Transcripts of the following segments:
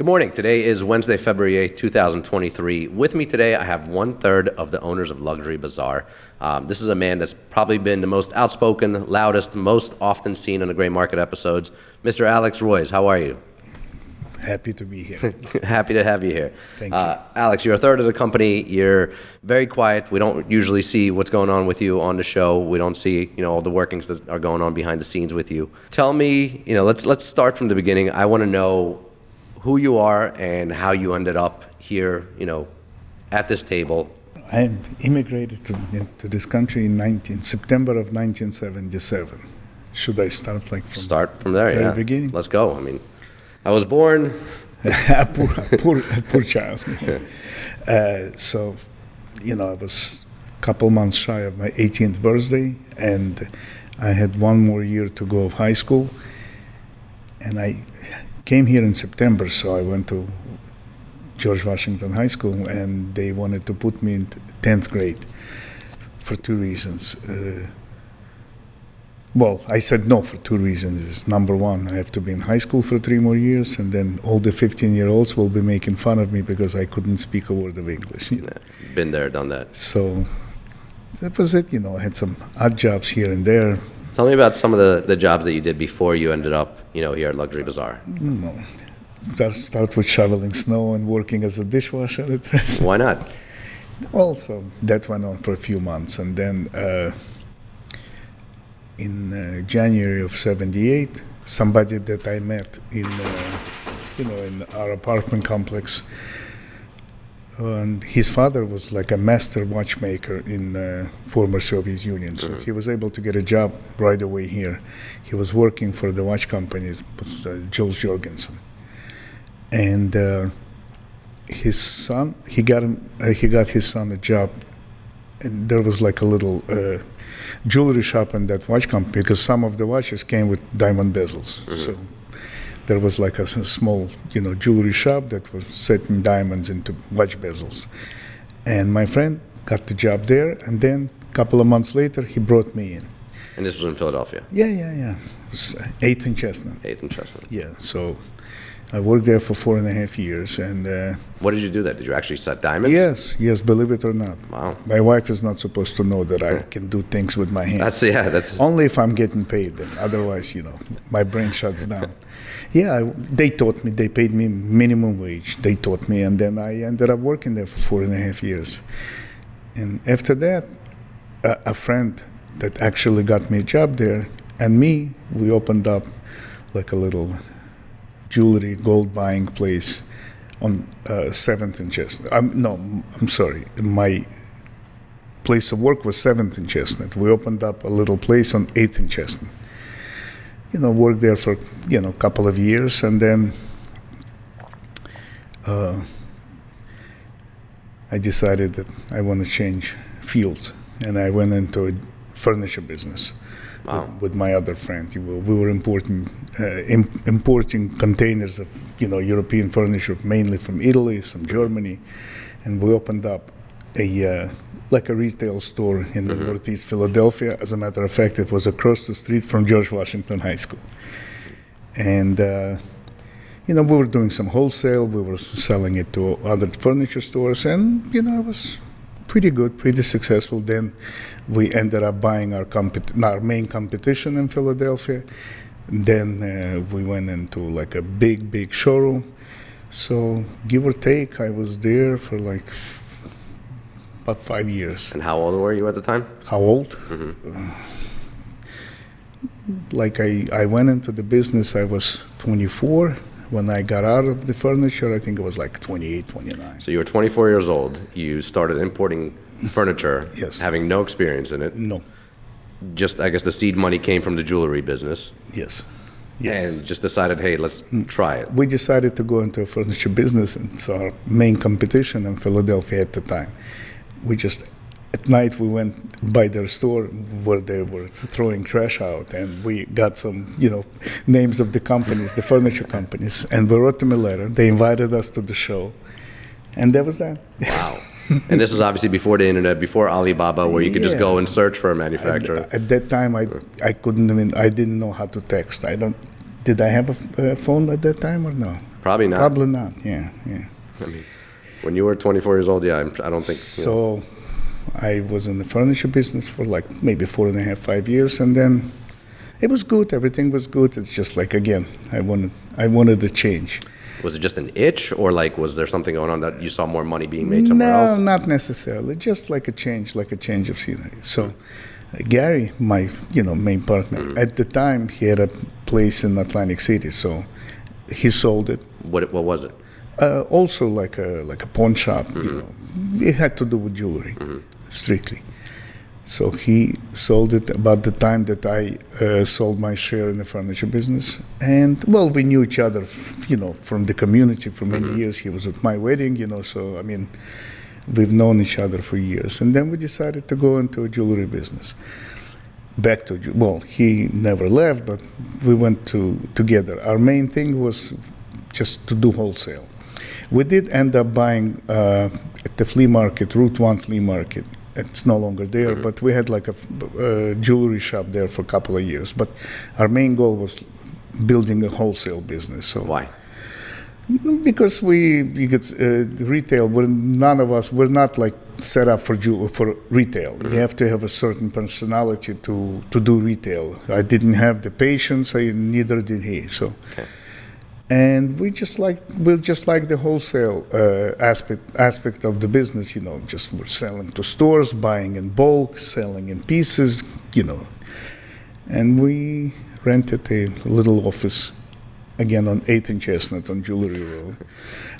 Good morning. Today is Wednesday, February 8th, 2023. With me today, I have 1/3 of the owners of Luxury Bazaar. This is a man that's probably been the most outspoken, loudest, most often seen on the Gray Market episodes. Mr. Alex Roiz, how are you? Happy to be here. Happy to have you here. Thank you. Alex, you're a third of the company. You're very quiet. We don't usually see what's going on with you on the show. We don't see, all the workings that are going on behind the scenes with you. Tell me, let's start from the beginning. I want to know who you are and how you ended up here, at this table. I immigrated to this country in September of 1977. Should I start from Start from there, very yeah. beginning? Let's go. I was born. poor child. So, I was a couple months shy of my 18th birthday, and I had one more year to go of high school. And I came here in September, so I went to George Washington High School, and they wanted to put me in 10th grade for two reasons. I said no for two reasons. Number one, I have to be in high school for 3 more years, and then all the 15-year-olds will be making fun of me because I couldn't speak a word of English. Yeah, been there, done that. So that was it. I had some odd jobs here and there. Tell me about some of the jobs that you did before you ended up, here at Luxury Bazaar. Start with shoveling snow and working as a dishwasher at restaurant. Why not? Also, that went on for a few months, and then in January of '78, somebody that I met in our apartment complex, and his father was like a master watchmaker in former Soviet Union, so he was able to get a job right away here. He was working for the watch company, it was Jules Jorgensen, and his son, he got his son a job, and there was like a little jewelry shop in that watch company because some of the watches came with diamond bezels. So there was like a small, jewelry shop that was setting diamonds into watch bezels. And my friend got the job there, and then a couple of months later, he brought me in. And this was in Philadelphia? Yeah. It was 8th and Chestnut. 8th and Chestnut. Yeah, so I worked there for 4.5 years, and what did you do there? Did you actually set diamonds? Yes, believe it or not. Wow. My wife is not supposed to know that I can do things with my hands. That's only if I'm getting paid. Then otherwise, my brain shuts down. Yeah, they taught me. They paid me minimum wage. They taught me, and then I ended up working there for 4.5 years. And after that, a friend that actually got me a job there, and me, we opened up like a little jewelry, gold buying place on 7th and Chestnut. I'm sorry. My place of work was 7th and Chestnut. We opened up a little place on 8th and Chestnut. Worked there for, a couple of years, and then I decided that I want to change fields, and I went into a furniture business. Wow. With my other friend. We were importing containers of European furniture, mainly from Italy, some Germany, and we opened up a retail store in the Northeast Philadelphia. As a matter of fact, it was across the street from George Washington High School, and we were doing some wholesale. We were selling it to other furniture stores, and it was pretty good, pretty successful. Then we ended up buying our main competition in Philadelphia. Then we went into like a big showroom. So give or take, I was there for like about 5 years. And how old were you at the time? How old? I went into the business, I was 24. When I got out of the furniture, I think it was like 28, 29. So you were 24 years old. You started importing furniture, Yes. having no experience in it. No. Just, I guess the seed money came from the jewelry business. Yes. And just decided, hey, let's try it. We decided to go into a furniture business, and so our main competition in Philadelphia at the time. At night we went by their store where they were throwing trash out, and we got some, names of the companies, the furniture companies, and we wrote them a letter. They invited us to the show, and that was that. Wow. And this was obviously before the internet, before Alibaba, where you could just go and search for a manufacturer. At that time, I couldn't even, I didn't know how to text. Did I have a phone at that time or no? Probably not. Probably not. Yeah. I mean, when you were 24 years old, I don't think. So I was in the furniture business for like maybe 4.5, 5 years, and then it was good. Everything was good. It's just like, again, I wanted a change. Was it just an itch, or like was there something going on that you saw more money being made somewhere else? No, not necessarily. Just like a change of scenery. So Gary, my main partner, at the time he had a place in Atlantic City, so he sold it. What was it? Also like a pawn shop. It had to do with jewelry, strictly. So he sold it about the time that I sold my share in the furniture business. And, well, we knew each other, from the community for many years. He was at my wedding, so, I mean, we've known each other for years. And then we decided to go into a jewelry business. He never left, but we went together. Our main thing was just to do wholesale. We did end up buying at the flea market, Route 1 flea market. It's no longer there, but we had like a jewelry shop there for a couple of years. But our main goal was building a wholesale business. So why? Because we get retail. We're not like set up for retail. You have to have a certain personality to do retail. I didn't have the patience. Neither did he. So. Okay. And we just like the wholesale aspect of the business, just we're selling to stores, buying in bulk, selling in pieces, And we rented a little office, again on 8th and Chestnut on Jewelry Row.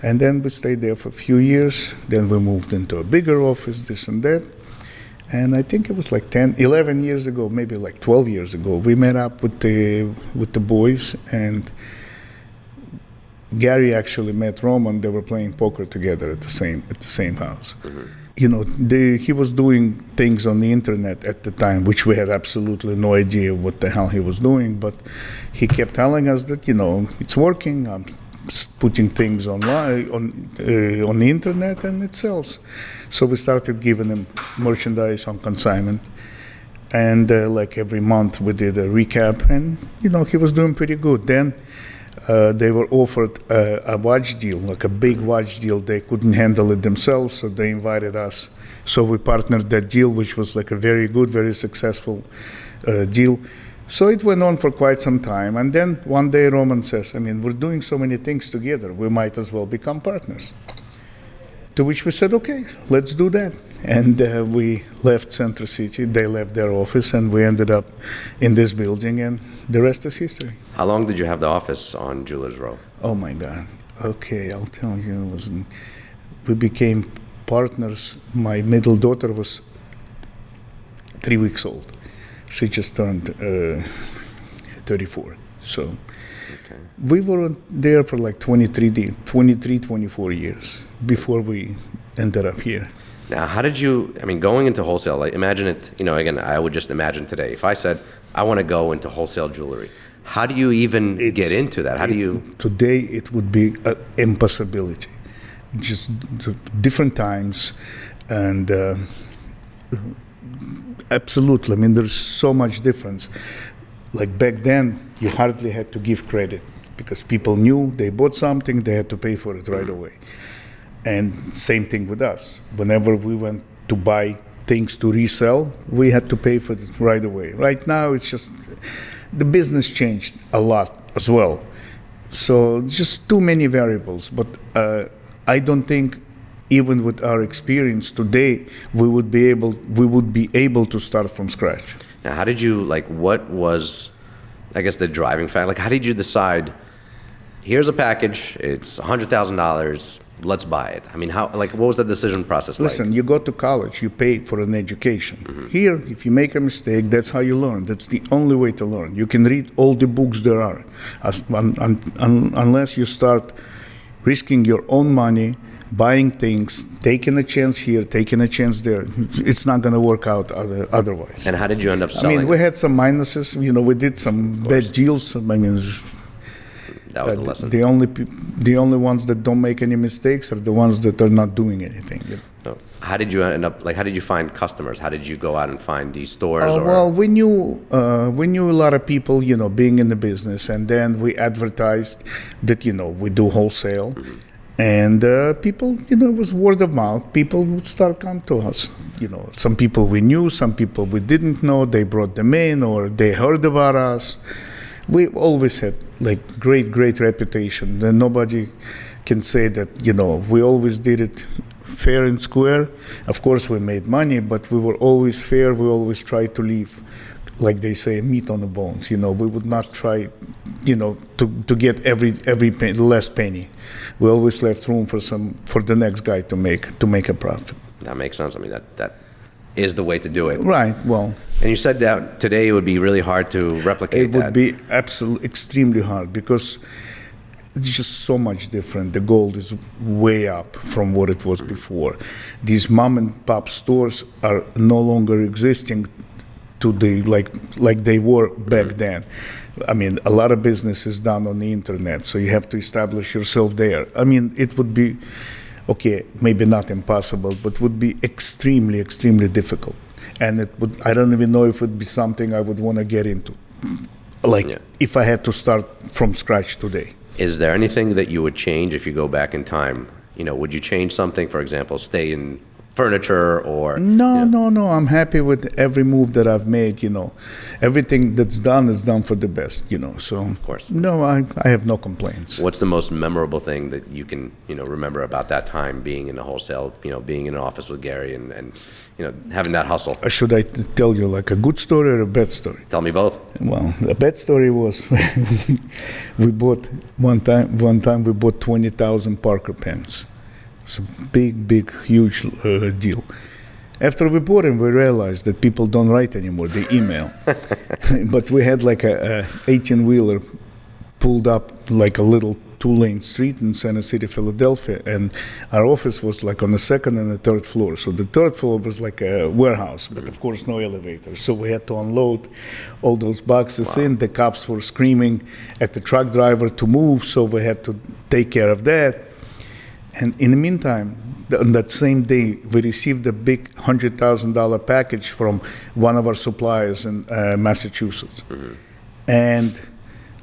And then we stayed there for a few years. Then we moved into a bigger office, this and that. And I think it was like 11 years ago, maybe like 12 years ago, we met up with the boys, and Gary actually met Roman. They were playing poker together at the same house. He was doing things on the internet at the time, which we had absolutely no idea what the hell he was doing. But he kept telling us that it's working. I'm putting things online on the internet, and it sells. So we started giving him merchandise on consignment. And like every month we did a recap, and he was doing pretty good. Then they were offered a watch deal, like a big watch deal. They couldn't handle it themselves, so they invited us. So we partnered that deal, which was like a very good, very successful deal. So it went on for quite some time. And then one day Roman says, we're doing so many things together, we might as well become partners. To which we said, okay, let's do that. And we left Center City, they left their office, and we ended up in this building, and the rest is history. How long did you have the office on Jewelers Row? Oh my God. Okay, I'll tell you. We became partners. My middle daughter was 3 weeks old. She just turned 34. So okay. We were there for like 24 years before we ended up here. Now, how did you, going into wholesale, like imagine it, again, I would just imagine today, if I said, I want to go into wholesale jewelry, how do you even get into that? Today, it would be an impossibility. Just different times, and absolutely, there's so much difference. Like back then, you hardly had to give credit because people knew they bought something, they had to pay for it right away. And same thing with us. Whenever we went to buy things to resell, we had to pay for it right away. Right now, it's just the business changed a lot as well. So just too many variables. But I don't think even with our experience today, we would be able to start from scratch. Now, how did you, what was, the driving factor? How did you decide, here's a package, it's $100,000, let's buy it? What was the decision process like? Listen, you go to college, you pay for an education. Mm-hmm. Here, if you make a mistake, that's how you learn. That's the only way to learn. You can read all the books there are. Unless you start risking your own money, buying things, taking a chance here, taking a chance there, it's not going to work out otherwise. And how did you end up selling? We had some minuses. We did some bad deals. That was the lesson. The only ones that don't make any mistakes are the ones that are not doing anything. You know? So how did you end up, like, how did you find customers? How did you go out and find these stores? Well, we knew a lot of people, you know, being in the business, and then we advertised that, you know, we do wholesale. Mm-hmm. And people, you know, it was word of mouth. People would start come to us. You know, some people we knew, some people we didn't know. They brought them in, or they heard about us. We always had like great reputation. And nobody can say that, you know, we always did it fair and square. Of course, we made money, but we were always fair. We always tried to leave, like they say, meat on the bones. You know, we would not try, you know, to get every last penny. We always left room for the next guy to make a profit. That makes sense. I mean, that is the way to do it. Right. Well. And you said that today it would be really hard to replicate that. It would be absolutely extremely hard because it's just so much different. The gold is way up from what it was before. These mom and pop stores are no longer existing to the like they were back then. I mean, a lot of business is done on the internet, so you have to establish yourself there. I mean, it would be, okay, maybe not impossible, but would be extremely difficult. And it would, I don't even know if it would be something I would want to get into. If I had to start from scratch today. Is there anything that you would change if you go back in time? You know, would you change something, for example, stay in furniture or? No. I'm happy with every move that I've made, you know. Everything that's done is done for the best, you know. So, of course. No, I have no complaints. What's the most memorable thing that you can, you know, remember about that time being in the wholesale, you know, being in an office with Gary and you know, having that hustle? Should I tell you like a good story or a bad story? Tell me both. Well, the bad story was we bought one time we bought 20,000 Parker pens. It's a big, huge deal. After we bought them, we realized that people don't write anymore; they email. But we had like a 18-wheeler pulled up like a little 2-lane street in Center City, Philadelphia, and our office was like on the second and the third floor. So the third floor was like a warehouse, but of course no elevator. So we had to unload all those boxes in. The cops were screaming at the truck driver to move, so we had to take care of that. And in the meantime, on that same day, we received a big $100,000 package from one of our suppliers in Massachusetts. Mm-hmm. And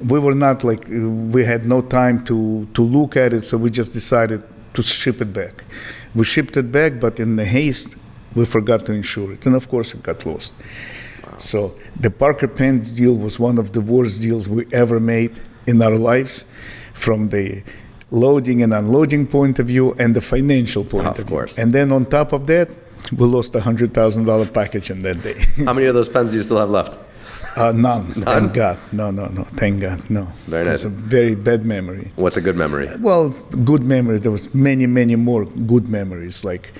we were not like, we had no time to look at it, so we just decided to ship it back. We shipped it back, but in the haste, we forgot to insure it. And of course, it got lost. Wow. So the Parker Pen deal was one of the worst deals we ever made in our lives, from the loading and unloading point of view and the financial point of view. Course. And then on top of that, we lost a $100,000 package in that day. How many of those pens do you still have left? None. Thank God. No. Thank God. No. Very nice. It's a very bad memory. What's a good memory? Well, good memory. There was many more good memories. Like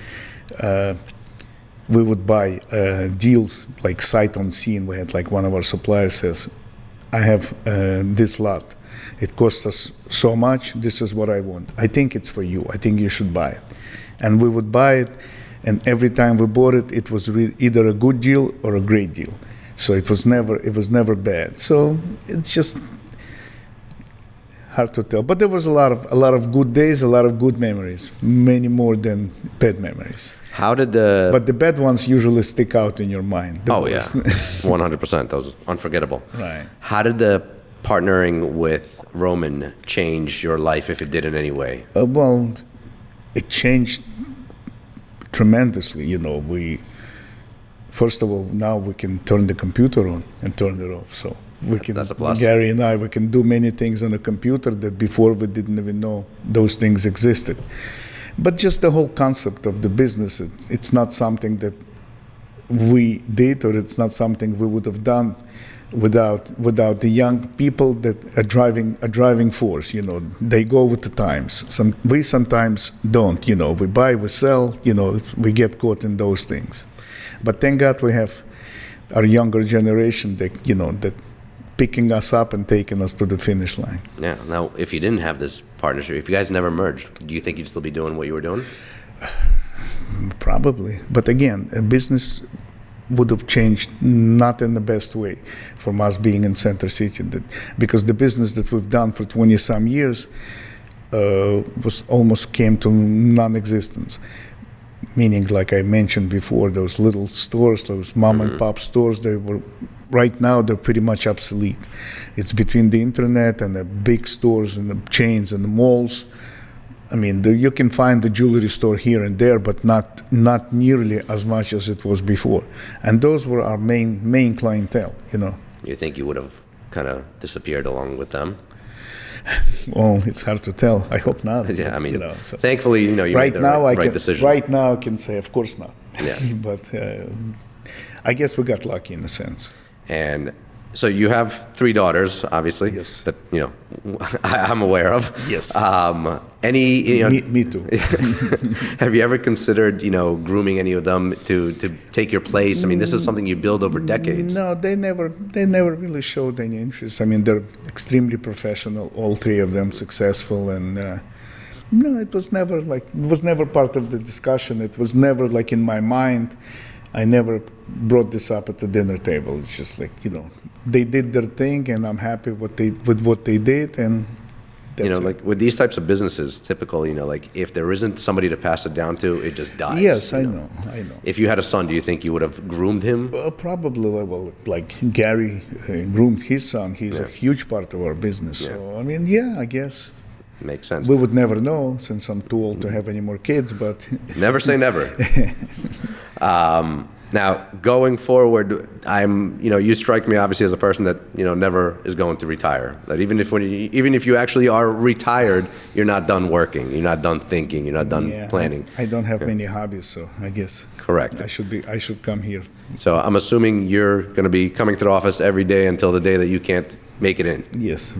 we would buy deals like sight unseen. We had like one of our suppliers says, "I have this lot. It costs us so much. This is what I want. I think it's for you. I think you should buy it." And we would buy it, and every time we bought it, it was either a good deal or a great deal. So it was never bad. So it's just hard to tell. But there was a lot of good days, a lot of good memories, many more than bad memories. But the bad ones usually stick out in your mind. Yeah, 100%. Those are unforgettable. Right. How did the partnering with Roman change your life, if it did in any way? Well, it changed tremendously. You know, first of all, now we can turn the computer on and turn it off. So that's a plus. Gary and I, we can do many things on the computer that before we didn't even know those things existed. But just the whole concept of the business, it's not something that we did, or it's not something we would have done without the young people that are driving force. You know, they go with the times. We sometimes don't. You know, we buy, we sell. You know, we get caught in those things. But thank God we have our younger generation that picking us up and taking us to the finish line. Yeah. Now, if you didn't have this partnership, if you guys never merged, do you think you'd still be doing what you were doing? Probably. But again, a business would have changed, not in the best way, from us being in Center City. Because the business that we've done for 20 some years was almost came to non-existence. Meaning, like I mentioned before, those little stores, those mom and pop stores, right now they're pretty much obsolete. It's between the internet and the big stores and the chains and the malls. I mean, you can find the jewelry store here and there, but not nearly as much as it was before. And those were our main clientele, you know. You think you would have kind of disappeared along with them? Well, it's hard to tell. I hope not. Yeah, I mean, you know, so thankfully, you made the right decision. Right now, I can say, of course not. Yeah. But I guess we got lucky in a sense. And so you have 3 daughters, obviously. Yes. That I'm aware of. Yes. Me too. Have you ever considered, grooming any of them to take your place? I mean, this is something you build over decades. No, they never really showed any interest. I mean, they're extremely professional, all 3 of them successful, and no, it was never part of the discussion. It was never like in my mind. I never brought this up at the dinner table. It's just like, they did their thing, and I'm happy with what they did, and that's it. Like with these types of businesses, typically, like if there isn't somebody to pass it down to, it just dies. Yes, I know. If you had a son, do you think you would have groomed him? Probably. Well, like Gary groomed his son. He's a huge part of our business. Yeah. So, I mean, yeah, I guess. Makes sense. We would never know, since I'm too old to have any more kids, but... Never say never. Now, going forward, you strike me obviously as a person that, never is going to retire. That even if you actually are retired, you're not done working, you're not done thinking, you're not done planning. I don't have many hobbies, so I guess. Correct. I should come here. So I'm assuming you're going to be coming to the office every day until the day that you can't make it in. Yes,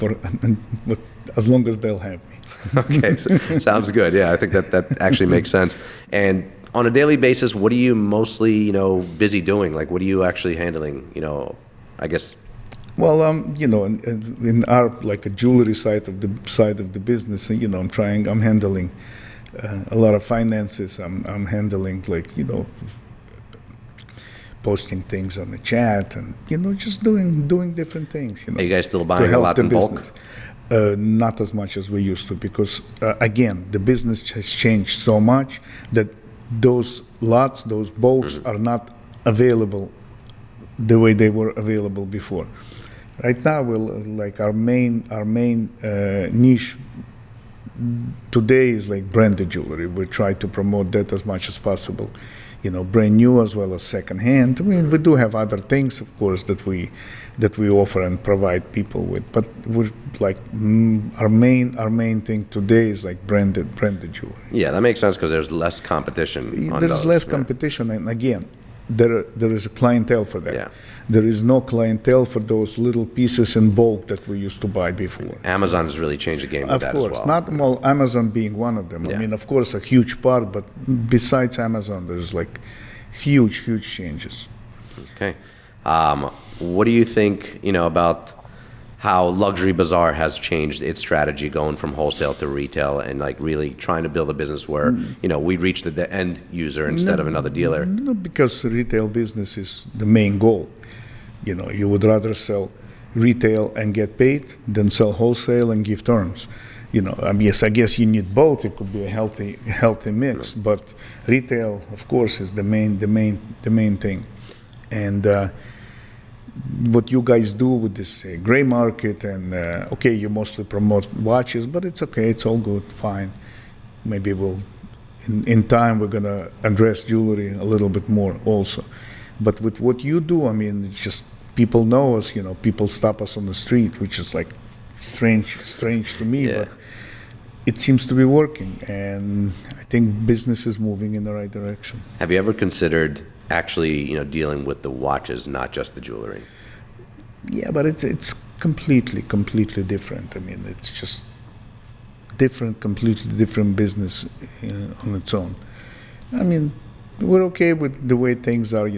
but as long as they'll have me. Okay, sounds good. Yeah, I think that actually makes sense. And on a daily basis, what are you mostly, busy doing? Like, what are you actually handling? I guess. Well, in our like a jewelry side of the business, I'm handling a lot of finances. I'm handling posting things on the chat, and just doing different things. Are you guys still buying a lot in bulk? Not as much as we used to, because again, the business has changed so much that those lots, those bulks are not available the way they were available before. Right now, our main niche today is like branded jewelry. We try to promote that as much as possible. Brand new as well as second hand. I mean, we do have other things, of course, that we offer and provide people with. But we're like our main thing today is like branded jewelry. Yeah, that makes sense because there's less competition. There's less competition, and again, there is a clientele for that. Yeah. There is no clientele for those little pieces in bulk that we used to buy before. Amazon has really changed the game with that as well. Of course, not all, Amazon being one of them. Yeah. I mean, of course, a huge part, but besides Amazon, there's like huge changes. Okay. What do you think, about how Luxury Bazaar has changed its strategy going from wholesale to retail and like really trying to build a business where, we reach the end user instead of another dealer? No, because retail business is the main goal. You would rather sell retail and get paid than sell wholesale and give terms. Yes, I guess you need both. It could be a healthy mix, but retail, of course, is the main thing. And what you guys do with this gray market, and you mostly promote watches, but it's okay. It's all good, fine. Maybe in time we're gonna address jewelry a little bit more also. But with what you do, I mean, it's just people know us. People stop us on the street, which is like strange to me, Yeah. but it seems to be working, and I think business is moving in the right direction. Have you ever considered actually, dealing with the watches, not just the jewelry? Yeah, but it's completely different. I mean, it's just completely different business on its own. I mean, we're okay with the way things are.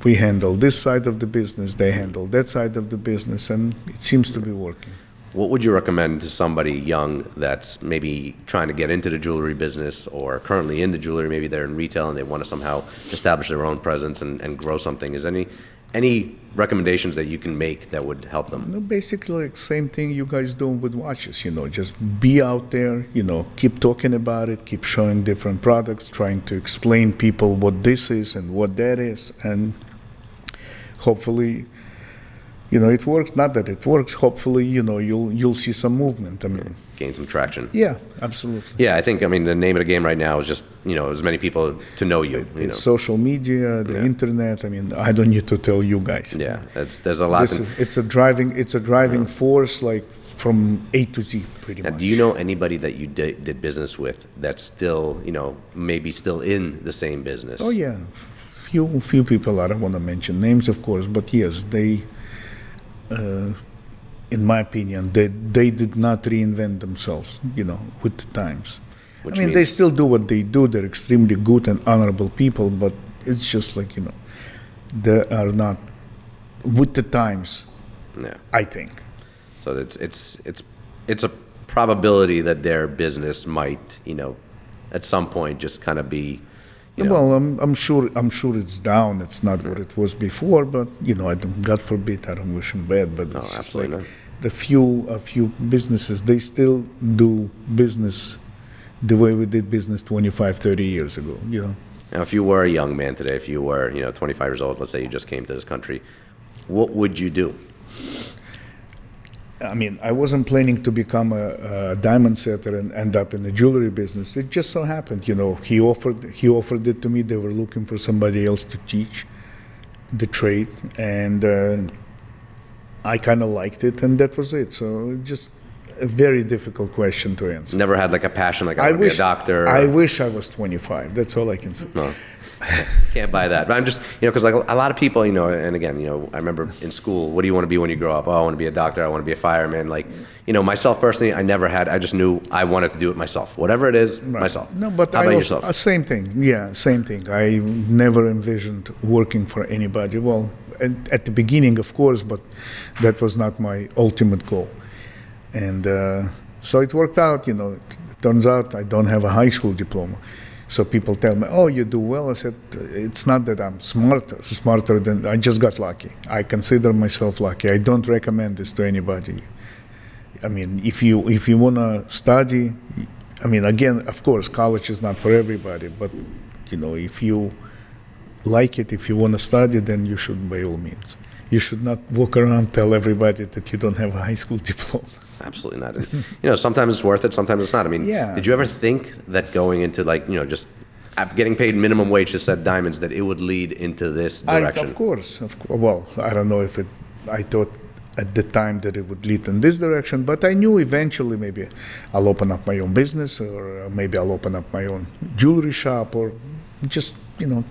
We handle this side of the business, they handle that side of the business, and it seems to be working. What would you recommend to somebody young that's maybe trying to get into the jewelry business or currently in the jewelry, maybe they're in retail and they want to somehow establish their own presence and grow something? Is any recommendations that you can make that would help them? No, basically, like, same thing you guys do with watches. Just be out there. Keep talking about it. Keep showing different products. Trying to explain people what this is and what that is, and hopefully, it works. Not that it works. Hopefully, you'll see some movement. Gain some traction. Yeah, absolutely. Yeah, I think, the name of the game right now is just, as many people to know you. Social media, the internet. I don't need to tell you guys. Yeah, there's a lot. It's a driving force, like from A to Z, pretty much. Do you know anybody that you did business with that's still, maybe still in the same business? Oh yeah, few people. I don't want to mention names, of course, but yes, they. In my opinion, they did not reinvent themselves, with the times. Which they still do what they do. They're extremely good and honorable people, but it's just like, they are not with the times. Yeah. I think. So it's a probability that their business might, at some point just kind of be. Well, I'm sure it's down. It's not what it was before, but God forbid, I don't wish them bad. But it's just like a few businesses, they still do business the way we did business 25, 30 years ago. Now, if you were a young man today, if you were 25 years old, let's say you just came to this country, what would you do? I wasn't planning to become a diamond setter and end up in the jewelry business. It just so happened, he offered it to me. They were looking for somebody else to teach the trade, and I kind of liked it, and that was it. So just a very difficult question to answer. Never had like a passion, like I want to be a doctor? I wish I was 25. That's all I can say. No. Can't buy that. But I'm just, because like a lot of people, and again, I remember in school, what do you want to be when you grow up? Oh, I want to be a doctor. I want to be a fireman. Like, myself personally, I just knew I wanted to do it myself. Whatever it is, myself. No, but how about yourself? Same thing. Yeah, same thing. I never envisioned working for anybody. Well, at the beginning, of course, but that was not my ultimate goal. And so it worked out, It turns out I don't have a high school diploma. So people tell me, oh, you do well. I said, it's not that I'm smarter than, I just got lucky. I consider myself lucky. I don't recommend this to anybody. If you want to study, again, of course, college is not for everybody, but, if you like it, if you want to study, then you should, by all means. You should not walk around and tell everybody that you don't have a high school diploma. Absolutely not. Sometimes it's worth it, sometimes it's not. Did you ever think that going into just getting paid minimum wage to set diamonds, that it would lead into this direction? Of course. Well, I don't know if I thought at the time that it would lead in this direction, but I knew eventually maybe I'll open up my own business, or maybe I'll open up my own jewelry shop, or just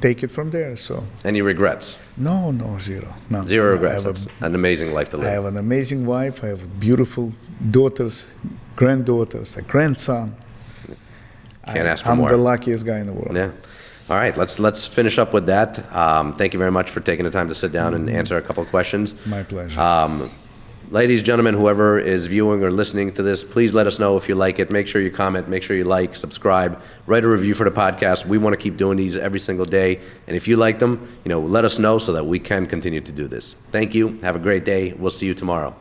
take it from there. So. Any regrets? No, zero. No. Zero regrets. That's an amazing life to live. I have an amazing wife. I have beautiful daughters, granddaughters, a grandson. Can't ask for more. I'm the luckiest guy in the world. Yeah. All right, let's finish up with that. Thank you very much for taking the time to sit down and answer a couple of questions. My pleasure. Ladies, gentlemen, whoever is viewing or listening to this, please let us know if you like it. Make sure you comment, make sure you like, subscribe, write a review for the podcast. We want to keep doing these every single day. And if you like them, let us know so that we can continue to do this. Thank you. Have a great day. We'll see you tomorrow.